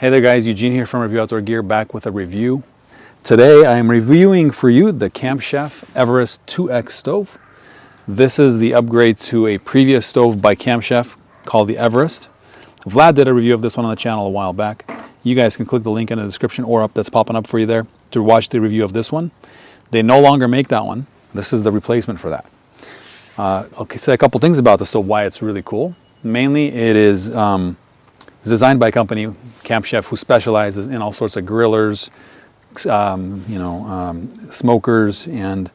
Hey there guys, Eugene here from Review Outdoor Gear, back with a review. Today I am reviewing for you the Camp Chef Everest 2X stove. This is the upgrade to a previous stove by Camp Chef called the Everest. Vlad did a review of this one on the channel a while back. You guys can click the link in the description or up that's popping up for you there to watch the review of this one. They no longer make that one. This is the replacement for that. I'll say a couple things about the stove, why it's really cool. Mainly it is designed by a company, Camp Chef, who specializes in all sorts of grillers, smokers and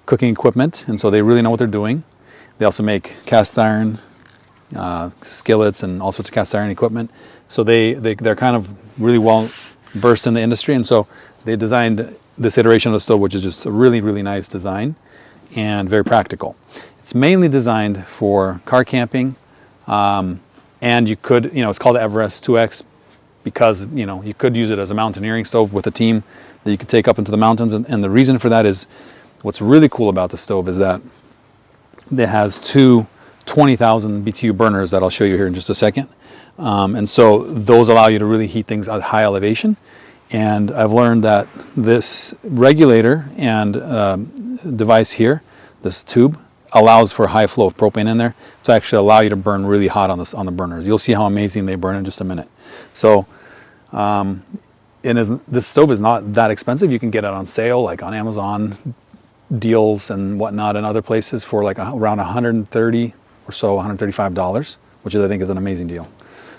cooking equipment, and so they really know what they're doing. They also make cast iron skillets and all sorts of cast iron equipment, so they're kind of really well versed in the industry, and so they designed this iteration of the stove, which is just a really nice design and very practical. It's mainly designed for car camping, and you could, it's called the Everest 2X because, you could use it as a mountaineering stove with a team that you could take up into the mountains. And the reason for that is, what's really cool about the stove is that it has two 20,000 BTU burners that I'll show you here in just a second. And so those allow you to really heat things at high elevation. And I've learned that this regulator and device here, this tube, allows for high flow of propane in there to actually allow you to burn really hot on the burners. You'll see how amazing they burn in just a minute. So this stove is not that expensive. You can get it on sale, like on Amazon deals and whatnot, and other places for like around $130 or so, $135, which I think is an amazing deal.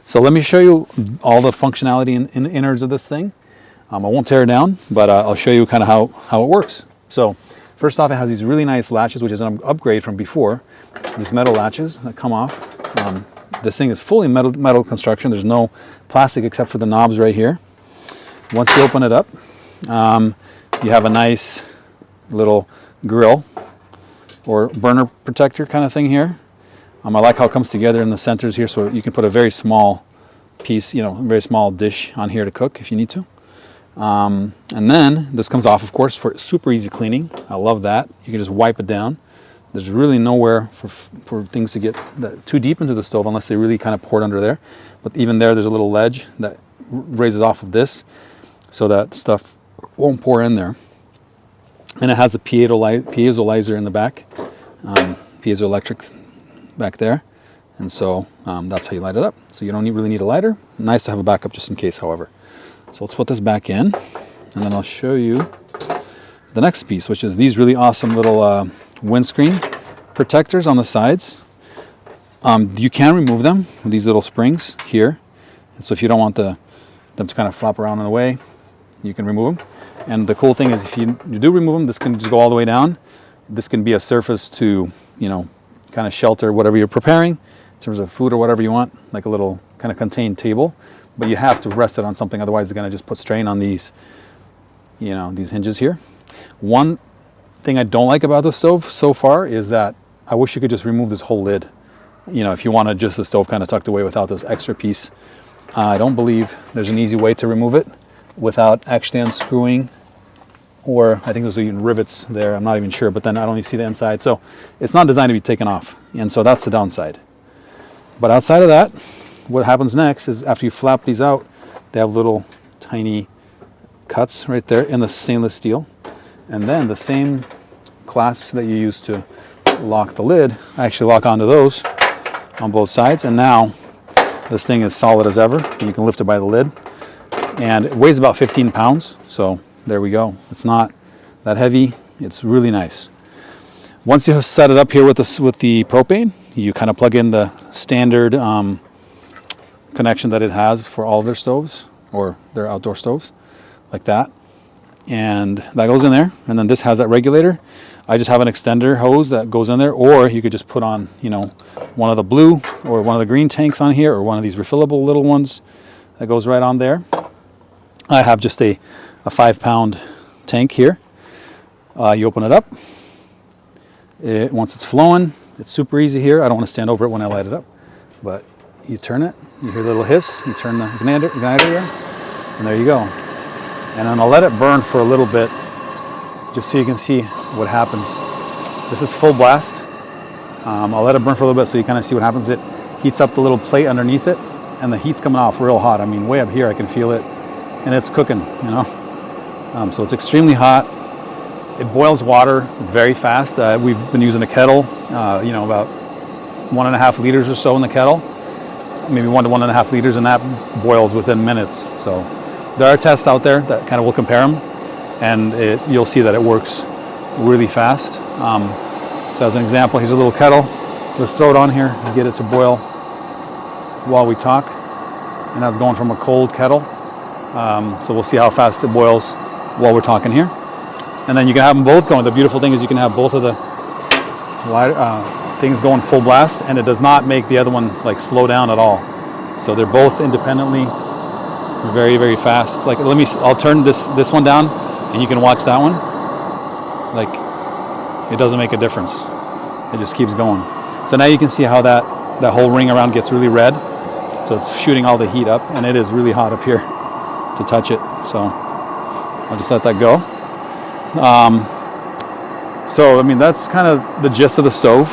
So let me show you all the functionality in the innards of this thing. I won't tear it down, but I'll show you kind of how it works. So first off, it has these really nice latches, which is an upgrade from before. These metal latches that come off. This thing is fully metal construction. There's no plastic except for the knobs right here. Once you open it up, you have a nice little grill or burner protector kind of thing here. I like how it comes together in the centers here, so you can put a very small piece, a very small dish on here to cook if you need to. And then this comes off, of course, for super easy cleaning. I love that. You can just wipe it down. There's really nowhere for things to get too deep into the stove unless they really kind of pour it under there. But even there's a little ledge that raises off of this so that stuff won't pour in there. And it has a piezoelectric in the back, piezoelectric back there. And so that's how you light it up. So you don't really need a lighter. Nice to have a backup just in case, however. So let's put this back in, and then I'll show you the next piece, which is these really awesome little windscreen protectors on the sides. You can remove them with these little springs here. And so if you don't want them to kind of flop around in the way, you can remove them. And the cool thing is if you do remove them, this can just go all the way down. This can be a surface to, kind of shelter whatever you're preparing in terms of food or whatever you want, like a little kind of contained table. But you have to rest it on something, otherwise it's going to just put strain on these, these hinges here. One thing I don't like about the stove so far is that I wish you could just remove this whole lid. If you wanted just the stove kind of tucked away without this extra piece. I don't believe there's an easy way to remove it without actually unscrewing, or I think there's even rivets there, I'm not even sure, but then I don't even see the inside. So it's not designed to be taken off, and so that's the downside. But outside of that, what happens next is after you flap these out, they have little tiny cuts right there in the stainless steel. And then the same clasps that you use to lock the lid actually lock onto those on both sides. And now this thing is solid as ever, and you can lift it by the lid. And it weighs about 15 pounds, so there we go. It's not that heavy. It's really nice. Once you set it up here with the propane, you kind of plug in the standard connection that it has for all of their stoves or their outdoor stoves, like that, and that goes in there. And then this has that regulator. I just have an extender hose that goes in there, or you could just put on one of the blue or one of the green tanks on here, or one of these refillable little ones that goes right on there. I have just a 5-pound tank here. You open it up. Once it's flowing, it's super easy here. I don't want to stand over it when I light it up, but you turn it, you hear a little hiss, you turn the igniter here, and there you go. And then I'll let it burn for a little bit, just so you can see what happens. This is full blast. I'll let it burn for a little bit so you kind of see what happens. It heats up the little plate underneath it, and the heat's coming off real hot. I mean, way up here I can feel it, and it's cooking, you know. So it's extremely hot. It boils water very fast. We've been using a kettle, you know, about 1.5 liters or so in the kettle, maybe 1 to 1.5 liters, and that boils within minutes. So there are tests out there that kind of will compare them, and you'll see that it works really fast. So as an example, here's a little kettle. Let's throw it on here and get it to boil while we talk. And that's going from a cold kettle. So we'll see how fast it boils while we're talking here. And then you can have them both going. The beautiful thing is you can have both of the things going full blast, and it does not make the other one like slow down at all. So they're both independently very, very fast. Like, I'll turn this one down, and you can watch that one. Like, it doesn't make a difference. It just keeps going. So now you can see how that whole ring around gets really red. So it's shooting all the heat up, and it is really hot up here to touch it. So I'll just let that go. So I mean, that's kind of the gist of the stove.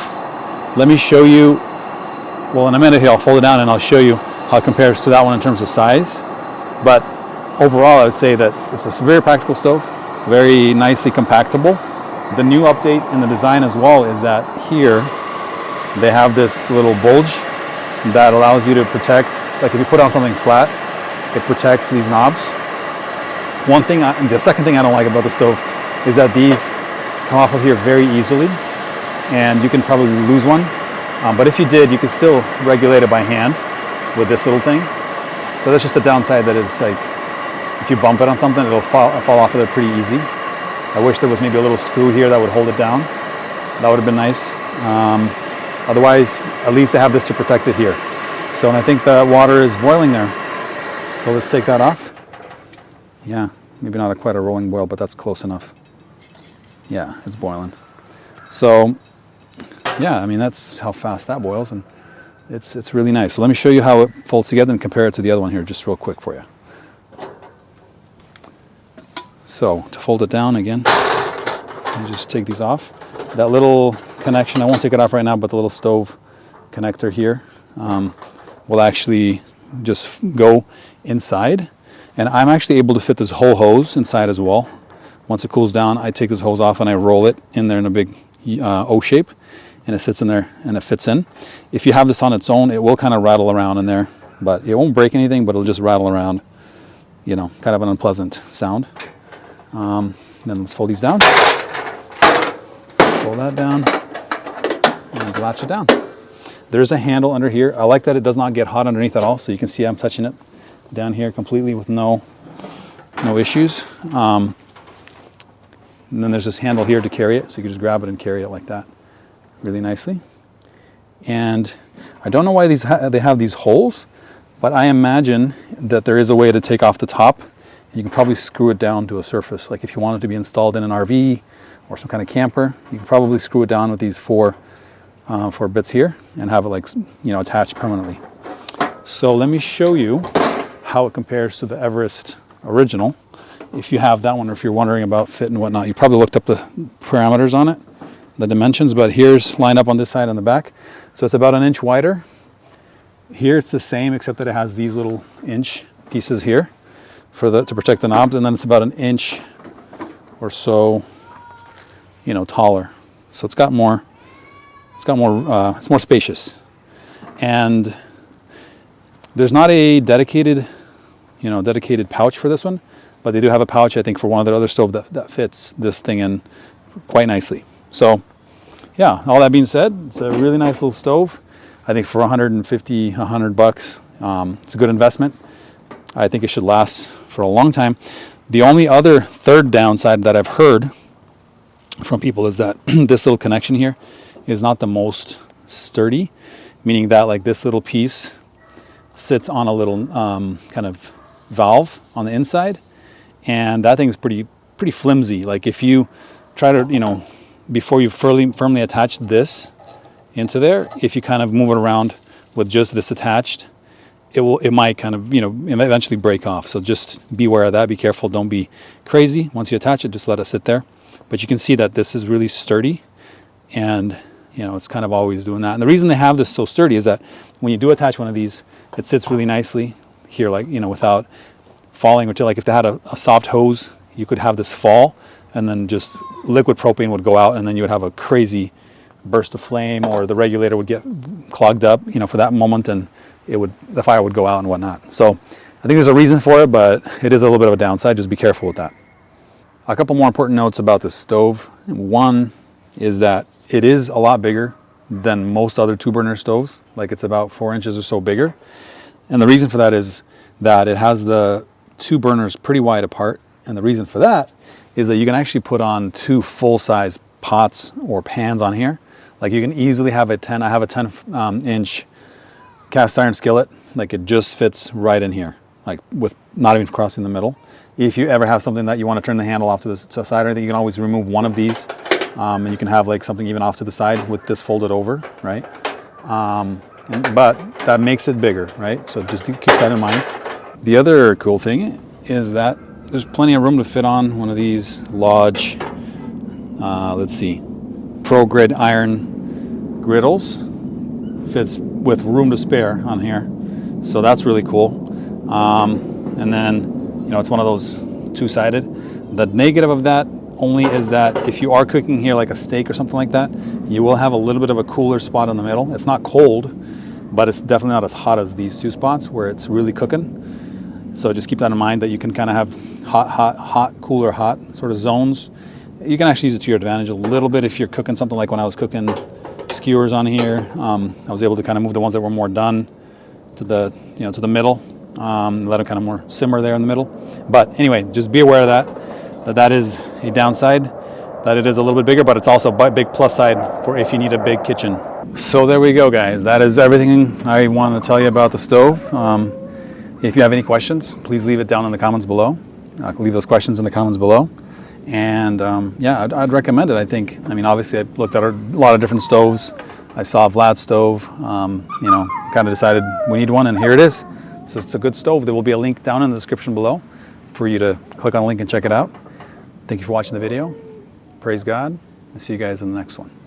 Let me show you, well, in a minute here I'll fold it down and I'll show you how it compares to that one in terms of size. But overall I would say that it's a very practical stove, very nicely compactable. The new update in the design as well is that here they have this little bulge that allows you to protect, like if you put on something flat, it protects these knobs. The second thing I don't like about the stove is that these come off of here very easily, and you can probably lose one. But if you did, you could still regulate it by hand with this little thing. So that's just a downside, that it's like, if you bump it on something, it'll fall off of there pretty easy. I wish there was maybe a little screw here that would hold it down. That would have been nice. Otherwise, at least I have this to protect it here. So, and I think the water is boiling there. So let's take that off. Yeah, maybe not quite a rolling boil, but that's close enough. Yeah, it's boiling. So, yeah, I mean, that's how fast that boils, and it's really nice. So let me show you how it folds together and compare it to the other one here, just real quick for you. So to fold it down again, you just take these off. That little connection, I won't take it off right now, but the little stove connector here will actually just go inside. And I'm actually able to fit this whole hose inside as well. Once it cools down, I take this hose off and I roll it in there in a big O shape, and it sits in there and it fits in. If you have this on its own, it will kind of rattle around in there, but it won't break anything, but it'll just rattle around, you know, kind of an unpleasant sound. Then let's fold these down. Fold that down and latch it down. There's a handle under here. I like that it does not get hot underneath at all, so you can see I'm touching it down here completely with no issues. And then there's this handle here to carry it, so you can just grab it and carry it like that really nicely. And I don't know why they have these holes, but I imagine that there is a way to take off the top. You can probably screw it down to a surface. Like if you want it to be installed in an RV or some kind of camper, you can probably screw it down with these four bits here and have it, like, you know, attached permanently. So let me show you how it compares to the Everest original. If you have that one, or if you're wondering about fit and whatnot, you probably looked up the parameters on it, the dimensions, but here's lined up on this side on the back. So it's about 1 inch wider. Here it's the same, except that it has these little inch pieces here to protect the knobs, and then it's about 1 inch or so, you know, taller. So it's more spacious. And there's not a dedicated pouch for this one, but they do have a pouch, I think, for one of their other stove that fits this thing in quite nicely. So yeah, all that being said, it's a really nice little stove. I think for $100 it's a good investment. I think it should last for a long time. The only other third downside that I've heard from people is that this little connection here is not the most sturdy, meaning that like this little piece sits on a little kind of valve on the inside, and that thing's pretty flimsy. Like if you try to, you know, before you firmly attach this into there, if you kind of move it around with just this attached, it might kind of, you know, it might eventually break off. So just beware of that. Be careful. Don't be crazy. Once you attach it, just let it sit there. But you can see that this is really sturdy, and You know, it's kind of always doing that. And the reason they have this so sturdy is that when you do attach one of these, it sits really nicely here, like, you know, without falling, which, like if they had a soft hose, you could have this fall and then just liquid propane would go out and then you would have a crazy burst of flame, or the regulator would get clogged up, you know, for that moment, and the fire would go out and whatnot. So I think there's a reason for it, but it is a little bit of a downside. Just be careful with that. A couple more important notes about this stove. One is that it is a lot bigger than most other 2-burner stoves. Like, it's about 4 inches or so bigger. And the reason for that is that it has the 2 burners pretty wide apart. And the reason for that is that you can actually put on 2 full-size pots or pans on here. Like, you can easily have I have a 10-inch cast iron skillet. Like, it just fits right in here, like with not even crossing the middle. If you ever have something that you want to turn the handle off to the side or anything, you can always remove one of these, and you can have like something even off to the side with this folded over, right? But that makes it bigger, right? So just keep that in mind. The other cool thing is that there's plenty of room to fit on one of these Lodge, let's see, Pro Grid iron griddles. Fits with room to spare on here. So that's really cool. And then, you know, it's one of those 2-sided. The negative of that only is that if you are cooking here like a steak or something like that, you will have a little bit of a cooler spot in the middle. It's not cold, but it's definitely not as hot as these 2 spots where it's really cooking. So just keep that in mind, that you can kind of have hot, cooler, hot sort of zones. You can actually use it to your advantage a little bit if you're cooking something like when I was cooking skewers on here. I was able to kind of move the ones that were more done to the, you know, to the middle. Let them kind of more simmer there in the middle. But anyway, just be aware of that is a downside, that it is a little bit bigger, but it's also a big plus side for if you need a big kitchen. So there we go, guys. That is everything I wanted to tell you about the stove. If you have any questions, please leave it down in the comments below. Leave those questions in the comments below. And yeah, I'd recommend it. I mean, obviously I looked at a lot of different stoves. I saw Vlad's stove, you know, kind of decided we need one, and here it is. So it's a good stove. There will be a link down in the description below for you to click on the link and check it out. Thank you for watching the video. Praise God. I'll see you guys in the next one.